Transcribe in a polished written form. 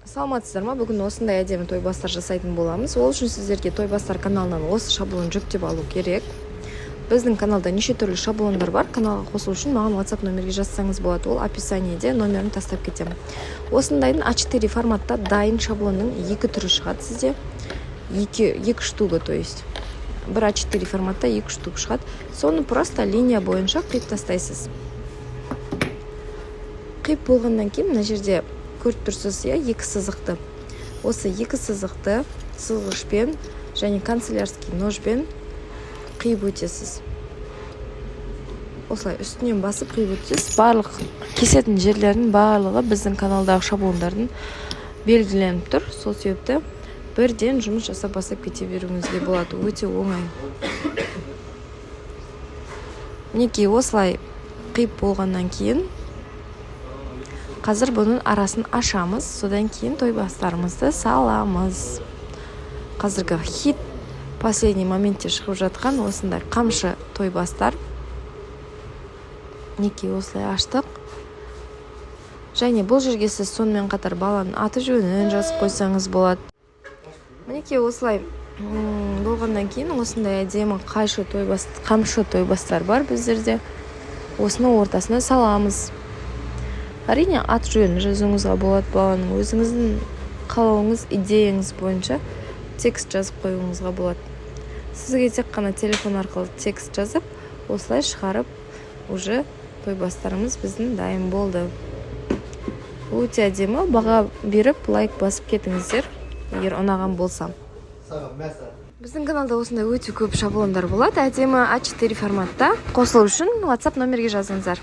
Саламатсыздар ма? Бүгін осындай әдемі тойбастар жасайтын боламыз. Ол үшін сіздерге тойбастар каналынан осы шаблон жүктеп алу керек. Біздің каналда неше түрлі шаблондар бар. Каналға қосылу үшін маған WhatsApp номерге жазсаңыз болады. Ол описаниеде номерін тастап кетемін. Осындайдың А4 форматта дайын шаблонның екі түрі шығады сізде. Екі штуга, то есть. Бір А4 форматта екі штук шығады. Соны просто линия бойынша қиып тастайсыз. Қиып болғаннан кейін мына жерде көріп тұрсыз, екі сызықты. Осы екі сызықты сызғышпен және канцелярский ножбен қиып өтесіз. Осылай үстінен басып қиып өтесіз. Барлық кесетін жерлердің барлығы біздің каналдағы шаблондардың белгіленіп тұр. Сол себепті бірден жұмыс жасап басып кете беруіңізге болады. Өте оңай. Мінекей осылай қиып болғаннан кейін қазір бұның арасын ашамыз, содан кейін тойбастарымызды саламыз. Қазіргі хит последний моментте шығып жатқан осындай қамшы тойбастар. Мінекей осылай аштық. Және бұл жерге сіз сонымен қатар баланың аты жөнін жазып қойсаңыз болады. Мінекей осылай болғаннан кейін осындай әдемі қамшы тойбастар бар біздерде. Осыны ортасына саламыз. Әрине ат жөнін жазуыңызға болады, баланың өзіңіздің қалауыңыз, идеяңыз бойынша текст жазып қоюыңызға болады. Сізге тек қана телефон арқылы текст жазып, осылай шығарып, уже тойбастарымыз біздің дайын болды. Өте әдемі, баға беріп, лайк басып кетіңіздер, егер ұнаған болса. Біздің каналда осындай өте көп шаблондар болады. Әдемі А4 форматта. Қосылу үшін WhatsApp номерге жазыңыздар.